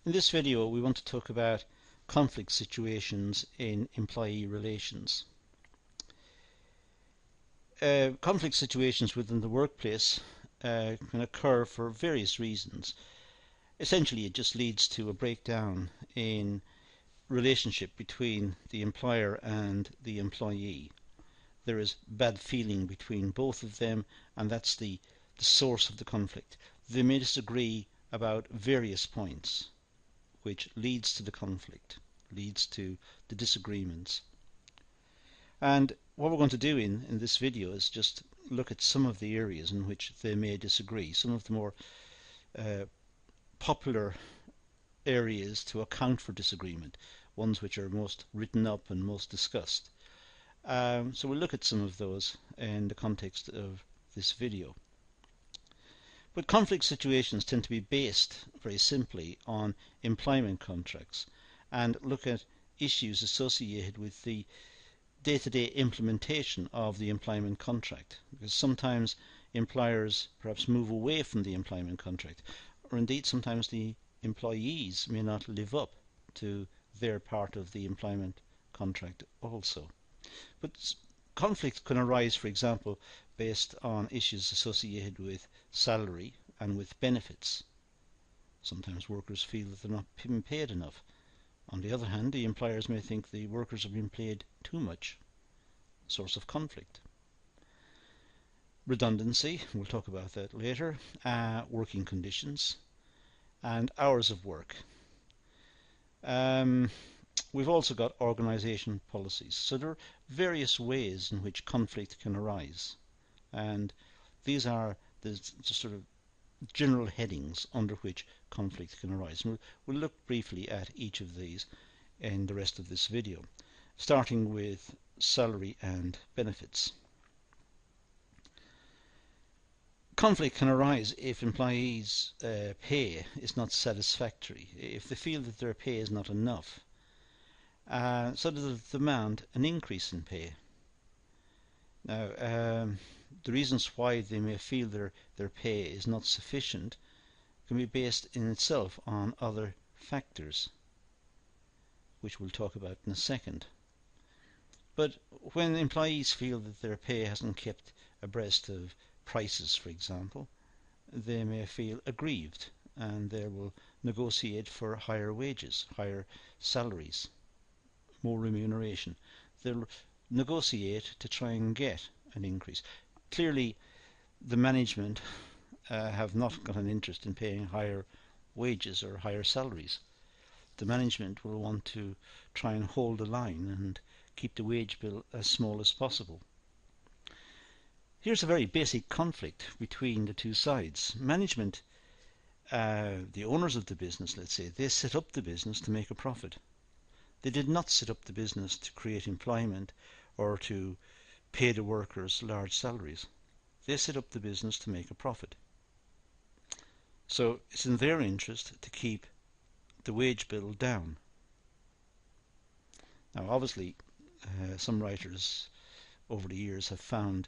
In this video we want to talk about conflict situations in employee relations. Conflict situations within the workplace can occur for various reasons. Essentially it just leads to a breakdown in relationship between the employer and the employee. There is bad feeling between both of them, and that's the source of the conflict. They may disagree about various points, which leads to the conflict, leads to the disagreements. And what we're going to do in this video is just look at some of the areas in which they may disagree, some of the more popular areas to account for disagreement, ones which are most written up and most discussed. So we'll look at some of those in the context of this video. But conflict situations tend to be based very simply on employment contracts and look at issues associated with the day-to-day implementation of the employment contract, because sometimes employers perhaps move away from the employment contract, or indeed sometimes the employees may not live up to their part of the employment contract also. But conflict can arise, for example, based on issues associated with salary and with benefits. Sometimes workers feel that they're not being paid enough. On the other hand, the employers may think the workers are being paid too much. Source of conflict. Redundancy, we'll talk about that later. Working conditions and hours of work. We've also got organisation policies. So there are various ways in which conflict can arise, and these are the sort of general headings under which conflict can arise. And we'll look briefly at each of these in the rest of this video, starting with salary and benefits. Conflict can arise if employees' pay is not satisfactory, if they feel that their pay is not enough. So they demand an increase in pay. Now, the reasons why they may feel their pay is not sufficient can be based in itself on other factors, which we'll talk about in a second. But when employees feel that their pay hasn't kept abreast of prices, for example, they may feel aggrieved, and they will negotiate for higher wages, higher salaries, more remuneration. They'll negotiate to try and get an increase. Clearly, the management have not got an interest in paying higher wages or higher salaries. The management will want to try and hold the line and keep the wage bill as small as possible. Here's a very basic conflict between the two sides. Management, the owners of the business, let's say, they set up the business to make a profit. They did not set up the business to create employment or to pay the workers large salaries. They set up the business to make a profit. So it's in their interest to keep the wage bill down. Now obviously some writers over the years have found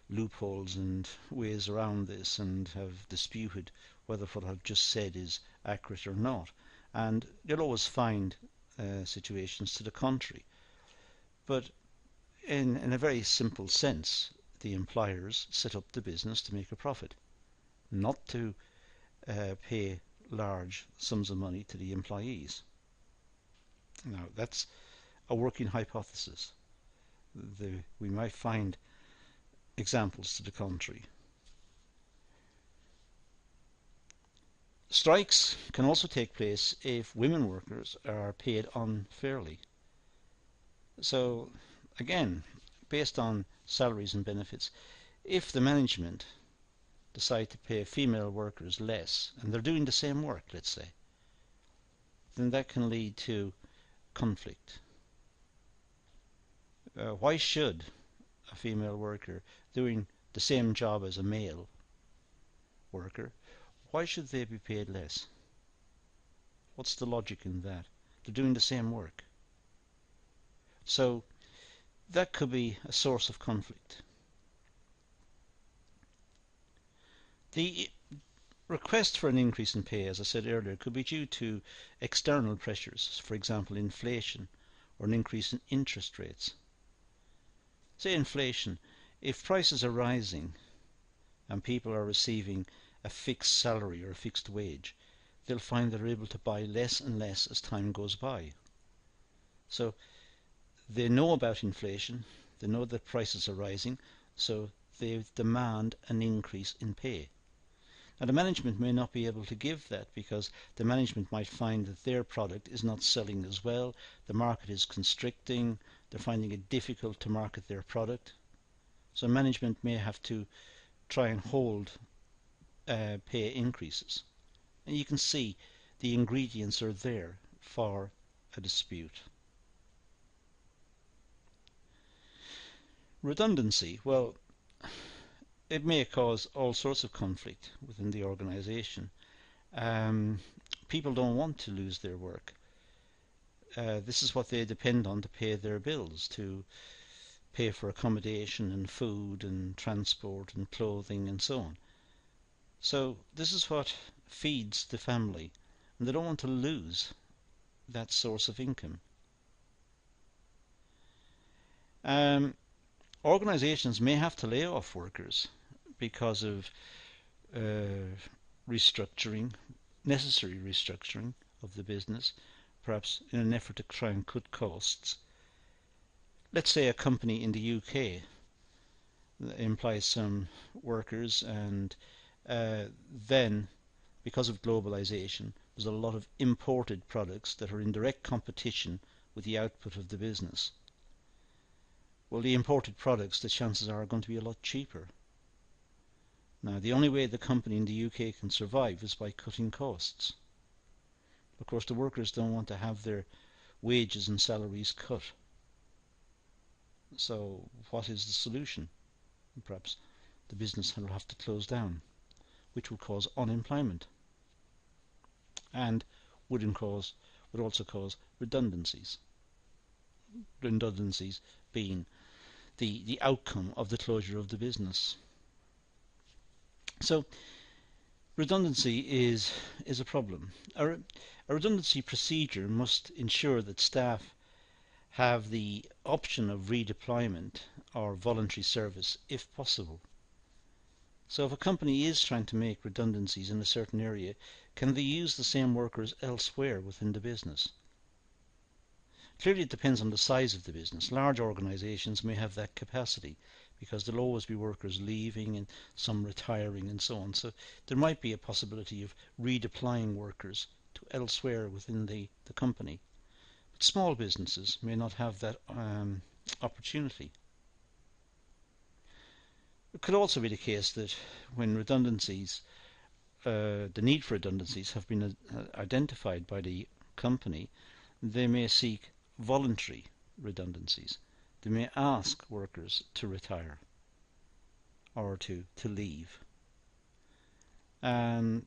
loopholes and ways around this and have disputed whether what I've just said is accurate or not, and you'll always find situations to the contrary. But in a very simple sense, the employers set up the business to make a profit, not to pay large sums of money to the employees. Now that's a working hypothesis. We might find examples to the contrary. Strikes can also take place if women workers are paid unfairly. So again, based on salaries and benefits, if the management decide to pay female workers less, and they're doing the same work, let's say, then that can lead to conflict. Why should a female worker doing the same job as a male worker, why should they be paid less? What's the logic in that? They're doing the same work. So that could be a source of conflict. The Request for an increase in pay, as I said earlier, could be due to external pressures, for example inflation or an increase in interest rates. Say inflation, if prices are rising and people are receiving a fixed salary or a fixed wage, they'll find they're able to buy less and less as time goes by. So they know about inflation, they know that prices are rising, so they demand an increase in pay. Now the management may not be able to give that because the management might find that their product is not selling as well, the market is constricting, they're finding it difficult to market their product. So management may have to try and hold pay increases. And you can see the ingredients are there for a dispute. Redundancy, well, it may cause all sorts of conflict within the organization. People don't want to lose their work. This is what they depend on to pay their bills, to pay for accommodation and food and transport and clothing and so on. So this is what feeds the family, and they don't want to lose that source of income. Organizations may have to lay off workers because of restructuring, necessary restructuring of the business, perhaps in an effort to try and cut costs. Let's say a company in the UK employs some workers, and then because of globalization there's a lot of imported products that are in direct competition with the output of the business. Well, the imported products, the chances are going to be a lot cheaper. Now, the only way the company in the UK can survive is by cutting costs. Of course, the workers don't want to have their wages and salaries cut. So, what is the solution? Perhaps the business will have to close down, which will cause unemployment and would also cause redundancies. Redundancies being the outcome of the closure of the business. So redundancy is a problem. A redundancy procedure must ensure that staff have the option of redeployment or voluntary service if possible. So if a company is trying to make redundancies in a certain area, can they use the same workers elsewhere within the business? Clearly it depends on the size of the business. Large organisations may have that capacity because there'll always be workers leaving and some retiring and so on. So there might be a possibility of redeploying workers to elsewhere within the company. But small businesses may not have that opportunity. It could also be the case that when redundancies, the need for redundancies have been identified by the company, they may seek voluntary redundancies. They may ask workers to retire or to leave. And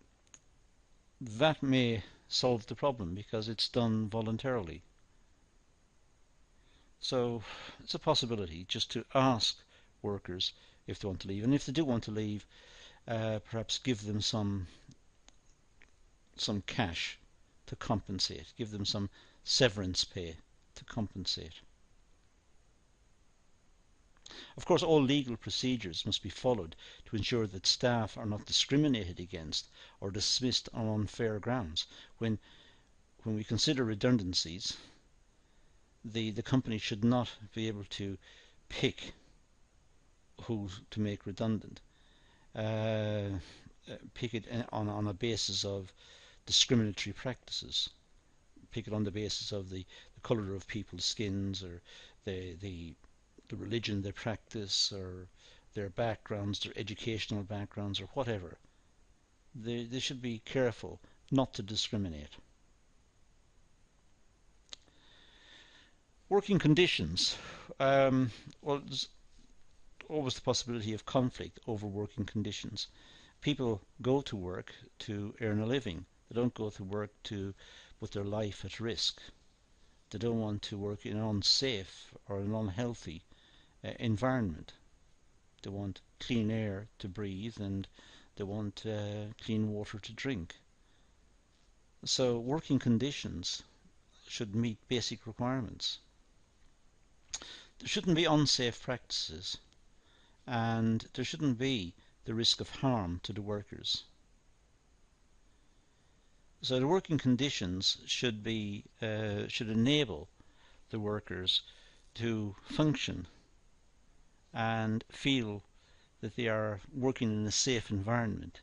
that may solve the problem because it's done voluntarily. So it's a possibility just to ask workers if they want to leave, and if they do want to leave, perhaps give them some cash to compensate, give them some severance pay to compensate. Of course, all legal procedures must be followed to ensure that staff are not discriminated against or dismissed on unfair grounds. When we consider redundancies, the company should not be able to pick who to make redundant, pick it on a basis of discriminatory practices, pick it on the basis of the colour of people's skins or the religion they practice or their backgrounds, their educational backgrounds or whatever. They should be careful not to discriminate. Working conditions. Well, there's always the possibility of conflict over working conditions. People go to work to earn a living. They don't go to work to put their life at risk. They don't want to work in an unsafe or an unhealthy environment. They want clean air to breathe, and they want clean water to drink. So working conditions should meet basic requirements. There shouldn't be unsafe practices, and there shouldn't be the risk of harm to the workers. So the working conditions should enable the workers to function and feel that they are working in a safe environment.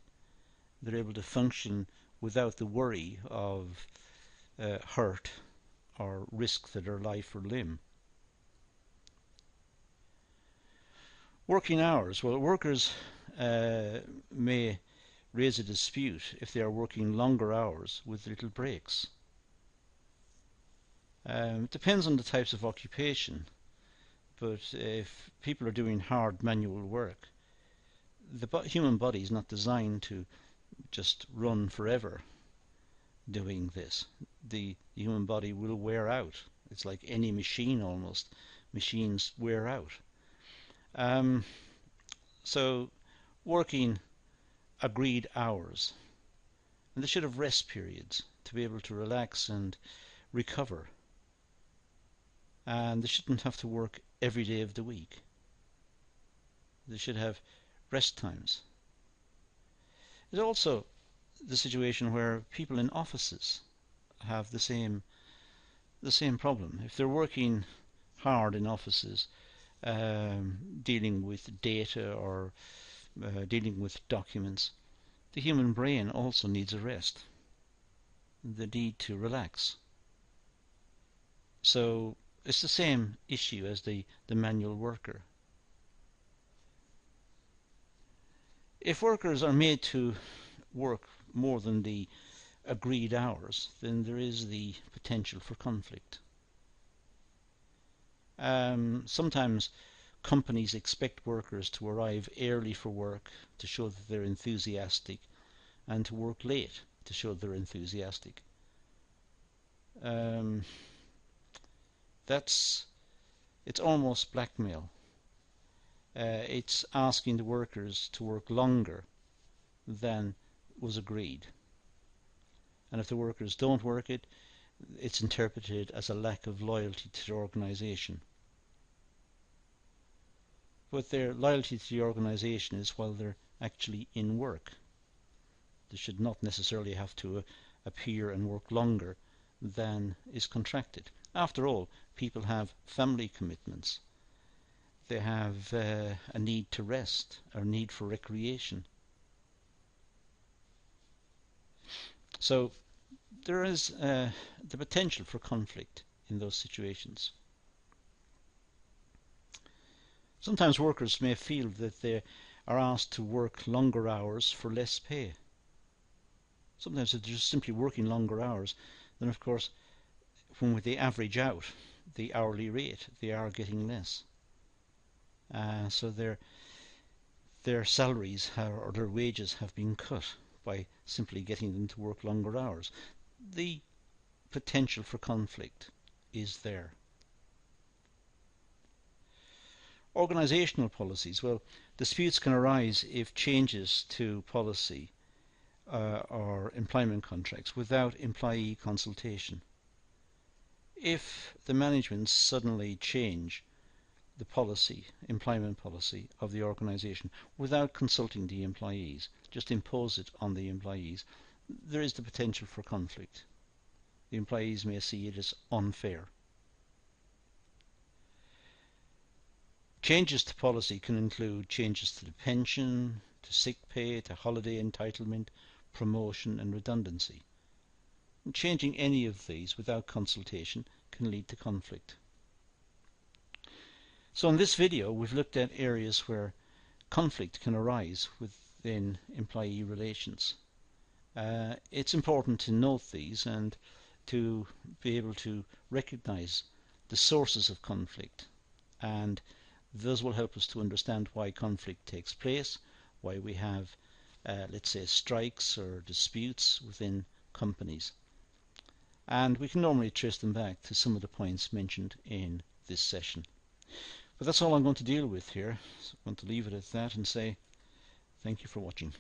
They're able to function without the worry of hurt or risk to their life or limb. Working hours. Well, workers may raise a dispute if they are working longer hours with little breaks. It depends on the types of occupation, but if people are doing hard manual work, the human body is not designed to just run forever doing this. The human body will wear out. It's like any machine almost. Machines wear out. So working agreed hours, and they should have rest periods to be able to relax and recover, and they shouldn't have to work every day of the week. They should have rest times. There's also the situation where people in offices have the same problem. If they're working hard in offices, dealing with data or dealing with documents, the human brain also needs a rest. The need to relax. So it's the same issue as the manual worker. If workers are made to work more than the agreed hours, then there is the potential for conflict. Sometimes companies expect workers to arrive early for work to show that they're enthusiastic, and to work late to show they're enthusiastic. It's almost blackmail. It's asking the workers to work longer than was agreed. And if the workers don't work it, it's interpreted as a lack of loyalty to the organisation. But their loyalty to the organisation is while they're actually in work. They should not necessarily have to appear and work longer than is contracted. After all, people have family commitments. They have a need to rest, or need for recreation. So there is the potential for conflict in those situations. Sometimes workers may feel that they are asked to work longer hours for less pay. Sometimes if they're just simply working longer hours, then of course when they average out the hourly rate, they are getting less. So their salaries or their wages have been cut by simply getting them to work longer hours. The potential for conflict is there. Organisational policies. Well, disputes can arise if changes to policy or employment contracts without employee consultation. If the management suddenly change the policy, employment policy of the organisation without consulting the employees, just impose it on the employees, there is the potential for conflict. The employees may see it as unfair. Changes to policy can include changes to the pension, to sick pay, to holiday entitlement, promotion and redundancy. And changing any of these without consultation can lead to conflict. So in this video we've looked at areas where conflict can arise within employee relations. It's important to note these and to be able to recognize the sources of conflict, and those will help us to understand why conflict takes place, why we have let's say strikes or disputes within companies, and we can normally trace them back to some of the points mentioned in this session. But that's all I'm going to deal with here, so I'm going to leave it at that and say thank you for watching.